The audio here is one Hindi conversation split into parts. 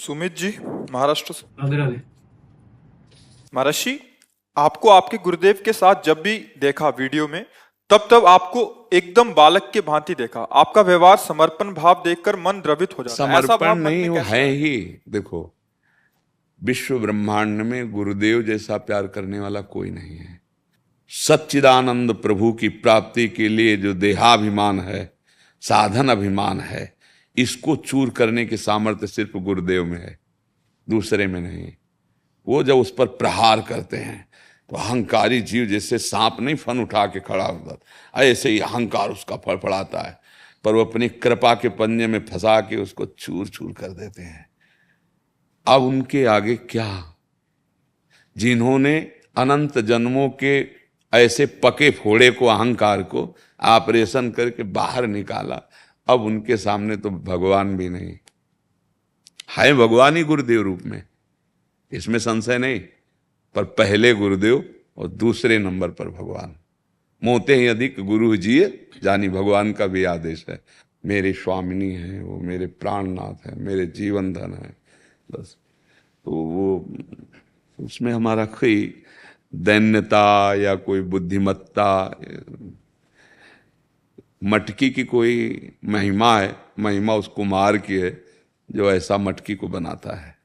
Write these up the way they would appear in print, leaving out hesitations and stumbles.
सुमित जी, महाराष्ट्र से। राधे राधे। महर्षि, आपको आपके गुरुदेव के साथ जब भी देखा वीडियो में, तब तब आपको एकदम बालक के भांति देखा। आपका व्यवहार, समर्पण भाव देखकर मन द्रवित हो जाता है। ऐसा समर्पण भाव मन नहीं, में वो कैसे है आया? ही। देखो, विश्व ब्रह्मांड में गुरुदेव जैसा प्यार करने वाला कोई नहीं है। सच्चिदानंद प्रभु की प्राप्ति के लिए जो देहाभिमान है, साधन अभिमान है, इसको चूर करने की सामर्थ्य सिर्फ गुरुदेव में है, दूसरे में नहीं। वो जब उस पर प्रहार करते हैं तो अहंकारी जीव जैसे सांप नहीं फन उठा के खड़ा होता, ऐसे ही अहंकार उसका फड़फड़ाता है, पर वो अपनी कृपा के पंजे में फंसा के उसको चूर चूर कर देते हैं। अब उनके आगे क्या? जिन्होंने अनंत जन्मों के ऐसे पके फोड़े को, अहंकार को ऑपरेशन करके बाहर निकाला, अब उनके सामने तो भगवान भी नहीं है। भगवान ही गुरुदेव रूप में, इसमें संशय नहीं। पर पहले गुरुदेव और दूसरे नंबर पर भगवान। मोते ही अधिक गुरु जिए, जानी भगवान का भी आदेश है। मेरे स्वामिनी है, वो मेरे प्राणनाथ है, मेरे जीवन धन है, बस। तो वो उसमें हमारा कोई दैन्यता या कोई बुद्धिमत्ता, मटकी की कोई महिमा है। महिमा उस कुम्हार की है जो ऐसा मटकी को बनाता है।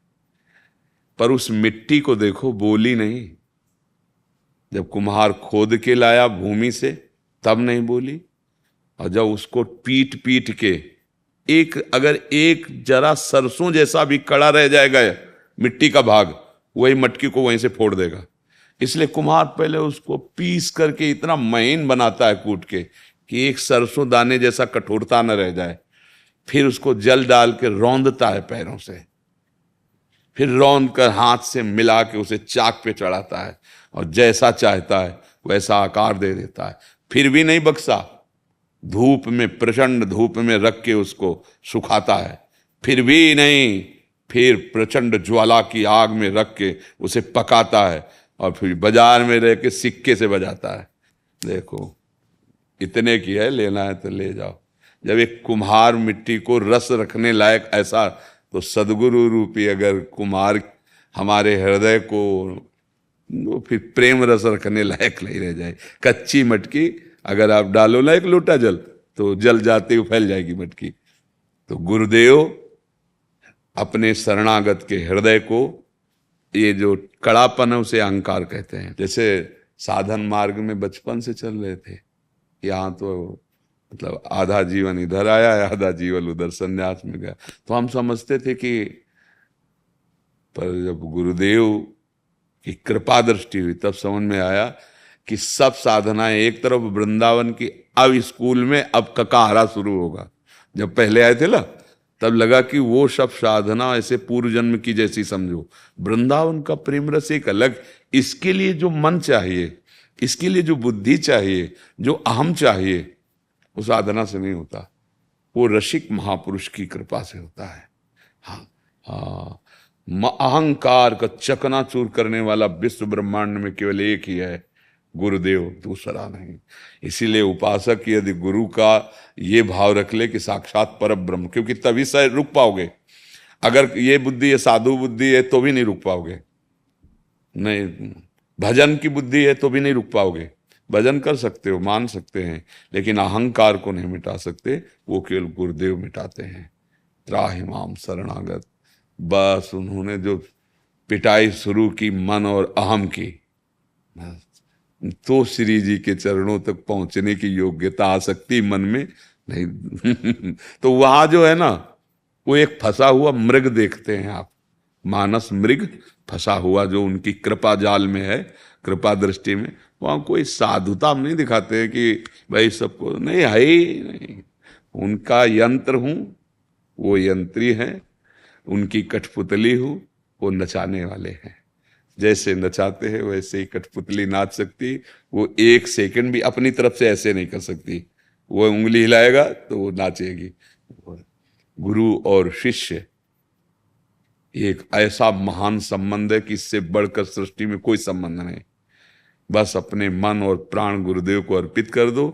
पर उस मिट्टी को देखो, बोली नहीं। जब कुम्हार खोद के लाया भूमि से, तब नहीं बोली। और जब उसको पीट पीट के अगर एक जरा सरसों जैसा भी कड़ा रह जाएगा मिट्टी का भाग, वही मटकी को वहीं से फोड़ देगा। इसलिए कुम्हार पहले उसको पीस करके इतना महीन बनाता है कूट के कि एक सरसों दाने जैसा कठोरता न रह जाए। फिर उसको जल डाल के रौंदता है पैरों से, फिर रौंद कर हाथ से मिला के उसे चाक पे चढ़ाता है और जैसा चाहता है वैसा आकार दे देता है। फिर भी नहीं बक्सा, धूप में, प्रचंड धूप में रख के उसको सुखाता है। फिर भी नहीं, फिर प्रचंड ज्वाला की आग में रख के उसे पकाता है और फिर बाजार में रह के सिक्के से बजाता है। देखो, इतने की है, लेना है तो ले जाओ। जब एक कुम्हार मिट्टी को रस रखने लायक ऐसा, तो सदगुरु रूपी अगर कुम्हार हमारे हृदय को, वो फिर प्रेम रस रखने लायक नहीं रह जाए। कच्ची मटकी अगर आप डालो ना एक लोटा जल, तो जल जाते हुए फैल जाएगी मटकी। तो गुरुदेव अपने शरणागत के हृदय को, ये जो कड़ापन है उसे अहंकार कहते हैं। जैसे साधन मार्ग में बचपन से चल रहे थे, यहाँ तो मतलब आधा जीवन इधर आया है, आधा जीवन उधर संन्यास में गया, तो हम समझते थे कि, पर जब गुरुदेव की कृपा दृष्टि हुई तब समझ में आया कि सब साधनाएं एक तरफ वृंदावन की, अब स्कूल में अब ककाहरा शुरू होगा। जब पहले आए थे ना, तब लगा कि वो सब साधना ऐसे पूर्व जन्म की जैसी समझो। वृंदावन का प्रेम रस एक अलग, इसके लिए जो मन चाहिए, इसके लिए जो बुद्धि चाहिए, जो अहम चाहिए, वो साधना से नहीं होता, वो रसिक महापुरुष की कृपा से होता है। हाँ हाँ, अहंकार का चकनाचूर करने वाला विश्व ब्रह्मांड में केवल एक ही है, गुरुदेव, दूसरा नहीं। इसीलिए उपासक यदि गुरु का ये भाव रख ले कि साक्षात पर ब्रह्म, क्योंकि तभी से रुक पाओगे। अगर ये बुद्धि है, साधु बुद्धि है, तो भी नहीं रुक पाओगे। नहीं, भजन की बुद्धि है तो भी नहीं रुक पाओगे। भजन कर सकते हो, मान सकते हैं, लेकिन अहंकार को नहीं मिटा सकते, वो केवल गुरुदेव मिटाते हैं। त्राहि माम शरणागत, बस उन्होंने जो पिटाई शुरू की मन और अहम की, तो श्री जी के चरणों तक पहुंचने की योग्यता आ सकती मन में नहीं। तो वहां जो है ना, वो एक फंसा हुआ मृग देखते हैं आप, मानस मृग फंसा हुआ जो उनकी कृपा जाल में है, कृपा दृष्टि में। वहां कोई साधुता नहीं दिखाते हैं कि भाई सबको, नहीं है ही नहीं। उनका यंत्र हूं, वो यंत्री हैं, उनकी कठपुतली हूं, वो नचाने वाले हैं। जैसे नचाते हैं वैसे ही कठपुतली नाच सकती। वो एक सेकंड भी अपनी तरफ से ऐसे नहीं कर सकती, वो उंगली हिलाएगा तो वो नाचेगी। गुरु और शिष्य एक ऐसा महान संबंध है कि इससे बढ़कर सृष्टि में कोई संबंध नहीं। बस अपने मन और प्राण गुरुदेव को अर्पित कर दो,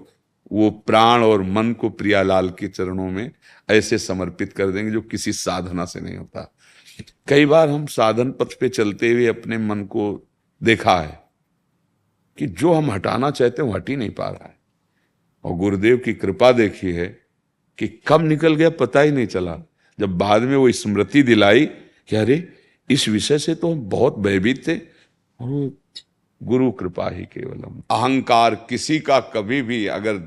वो प्राण और मन को प्रियालाल के चरणों में ऐसे समर्पित कर देंगे जो किसी साधना से नहीं होता। कई बार हम साधन पथ पे चलते हुए अपने मन को देखा है कि जो हम हटाना चाहते हैं वो हट ही नहीं पा रहा है, और गुरुदेव की कृपा देखी है कि कब निकल गया पता ही नहीं चला। जब बाद में वो स्मृति दिलाई कि अरे इस विषय से तो हम बहुत भयभीत थे, और वो गुरु कृपा ही केवलम। अहंकार किसी का कभी भी अगर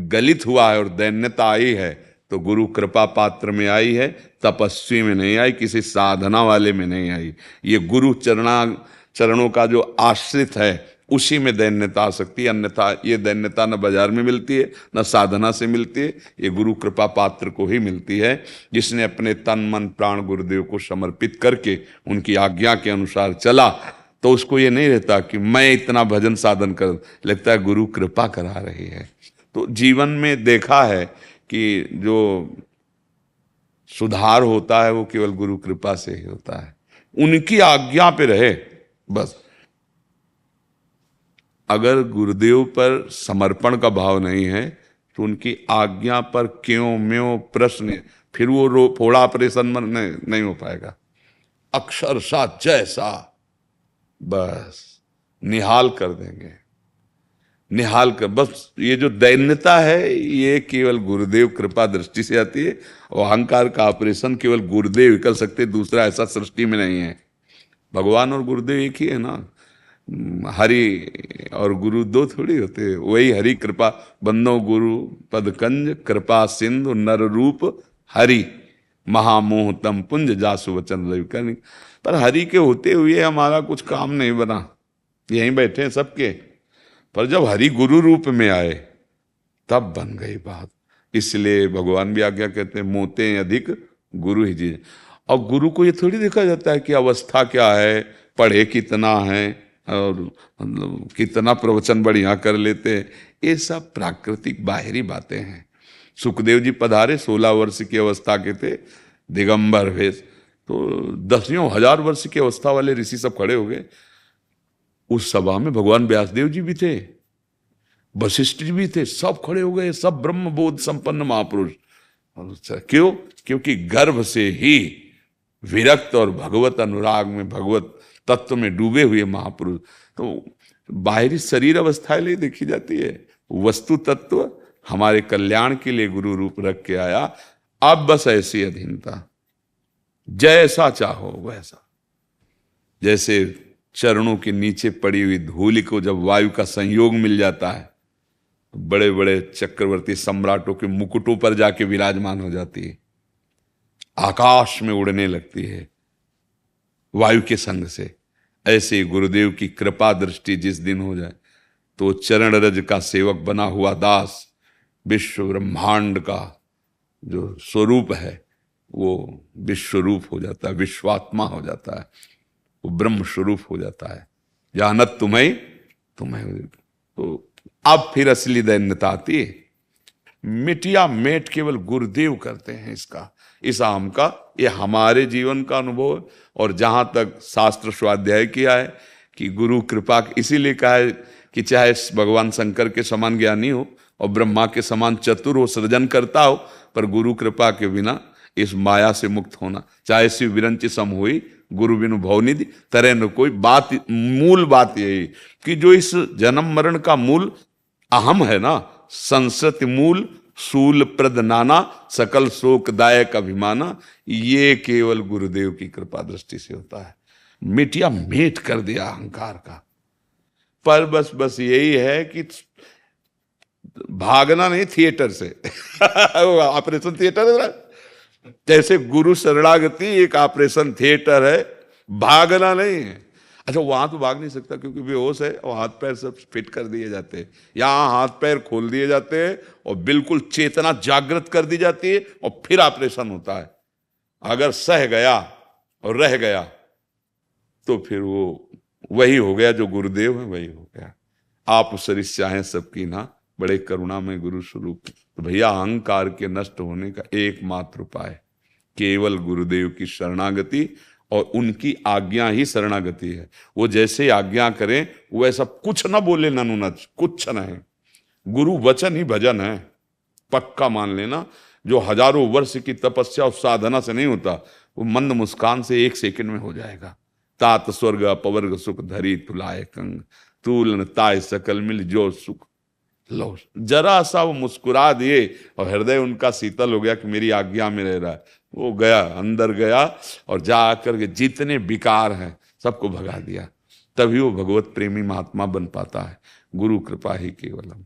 गलित हुआ है और दैन्यता आई है तो गुरु कृपा पात्र में आई है, तपस्वी में नहीं आई, किसी साधना वाले में नहीं आई। ये गुरु चरणों का जो आश्रित है उसी में दैन्यता आ सकती है, अन्यथा ये दैन्यता न बाजार में मिलती है न साधना से मिलती है, ये गुरु कृपा पात्र को ही मिलती है, जिसने अपने तन मन प्राण गुरुदेव को समर्पित करके उनकी आज्ञा के अनुसार चला। तो उसको ये नहीं रहता कि मैं इतना भजन साधन कर, लगता है गुरु कृपा करा रही है। तो जीवन में देखा है कि जो सुधार होता है वो केवल गुरु कृपा से ही होता है, उनकी आज्ञा पे रहे बस। अगर गुरुदेव पर समर्पण का भाव नहीं है तो उनकी आज्ञा पर क्यों म्यों प्रश्न, फिर वो फोड़ा ऑपरेशन में नहीं हो पाएगा। अक्षरशः जैसा बस निहाल कर देंगे, निहाल कर। बस ये जो दैन्यता है ये केवल गुरुदेव कृपा दृष्टि से आती है, और अहंकार का ऑपरेशन केवल गुरुदेव ही कर सकते, दूसरा ऐसा सृष्टि में नहीं है। भगवान और गुरुदेव एक ही है ना, हरि और गुरु दो थोड़ी होते, वही हरि कृपा बंदो गुरु पदकंज कृपा सिंधु नर रूप हरि महामोह तम पुंज जासु वचन रवि। पर हरि के होते हुए हमारा कुछ काम नहीं बना, यहीं बैठे हैं सबके, पर जब हरि गुरु रूप में आए तब बन गई बात। इसलिए भगवान भी आज्ञा कहते हैं मोते अधिक गुरु ही जी। और गुरु को ये थोड़ी देखा जाता है कि अवस्था क्या है, पढ़े कितना है और मतलब कितना प्रवचन बढ़िया कर लेते हैं, ये सब प्राकृतिक बाहरी बातें हैं। सुखदेव जी पधारे 16 वर्ष की अवस्था के थे, दिगंबर वेश, तो 10,000 वर्ष की अवस्था वाले ऋषि सब खड़े हो गए। उस सभा में भगवान व्यासदेव जी भी थे, वशिष्ठ जी भी थे, सब खड़े हो गए, सब ब्रह्म बोध संपन्न महापुरुष। क्यों? क्योंकि गर्भ से ही विरक्त और भगवत अनुराग में, भगवत तत्व में डूबे हुए महापुरुष। तो बाहरी शरीर अवस्था ले देखी जाती है, वस्तु तत्व हमारे कल्याण के लिए गुरु रूप रख के आया। अब बस ऐसी अधीनता, जैसा चाहो वैसा। जैसे चरणों के नीचे पड़ी हुई धूलि को जब वायु का संयोग मिल जाता है तो बड़े बड़े चक्रवर्ती सम्राटों के मुकुटों पर जाके विराजमान हो जाती है, आकाश में उड़ने लगती है वायु के संग से। ऐसे गुरुदेव की कृपा दृष्टि जिस दिन हो जाए तो चरण रज का सेवक बना हुआ दास विश्व ब्रह्मांड का जो स्वरूप है वो विश्वरूप हो जाता है, विश्वात्मा हो जाता है, वो ब्रह्म स्वरूप हो जाता है। जानत तुम्हें तो अब फिर असली दैन्यता आती है। मिटिया मेट केवल गुरुदेव करते हैं इसका, इस आम का। ये हमारे जीवन का अनुभव है। और जहां तक शास्त्र स्वाध्याय किया है कि गुरु कृपा, इसीलिए कहा है कि चाहे भगवान शंकर के समान ज्ञानी हो और ब्रह्मा के समान चतुर हो, सृजन करता हो, पर गुरु कृपा के बिना इस माया से मुक्त होना, चाहे शिव विरंची सम हुई गुरु बिनु भवनिधि तरह न कोई। बात, मूल बात यही कि जो इस जन्म मरण का मूल अहम है ना, संसति मूल शूल प्रद नाना सकल शोकदायक अभिमाना, ये केवल गुरुदेव की कृपा दृष्टि से होता है। मिटिया मेट कर दिया अहंकार का। पर बस यही है कि भागना नहीं थिएटर से ऑपरेशन थिएटर है ना, जैसे गुरु शरणागति एक ऑपरेशन थिएटर है, भागना नहीं है। अच्छा, वहां तो भाग नहीं सकता क्योंकि बेहोश है और हाथ पैर सब फिट कर दिए जाते हैं। यहाँ हाथ पैर खोल दिए जाते हैं और बिल्कुल चेतना जागृत कर दी जाती है और फिर ऑपरेशन होता है। अगर सह गया और रह गया तो फिर वो वही हो गया जो गुरुदेव है, वही हो गया। आप सरिस चाहें सबकी ना, बड़े करुणा में गुरु स्वरूप। तो भैया अहंकार के नष्ट होने का एकमात्र उपाय केवल गुरुदेव की शरणागति और उनकी आज्ञा ही शरणागति है। वो जैसे आज्ञा करें वो ऐसा कुछ ना बोले, ननुनच कुछ न है। गुरु वचन ही भजन है, पक्का मान लेना। जो हजारों वर्ष की तपस्या और साधना से नहीं होता, वो मंद मुस्कान से 1 सेकंड में हो जाएगा। तात स्वर्ग अपवर्ग सुख धरी तुलाए कंग, तूलन ताय सकल मिल जो सुख लो। जरा सा वो मुस्कुरा दिए और हृदय उनका शीतल हो गया कि मेरी आज्ञा में रह रहा है। वो गया, अंदर गया और जा करके जितने विकार हैं सबको भगा दिया। तभी वो भगवत प्रेमी महात्मा बन पाता है। गुरु कृपा ही केवलम।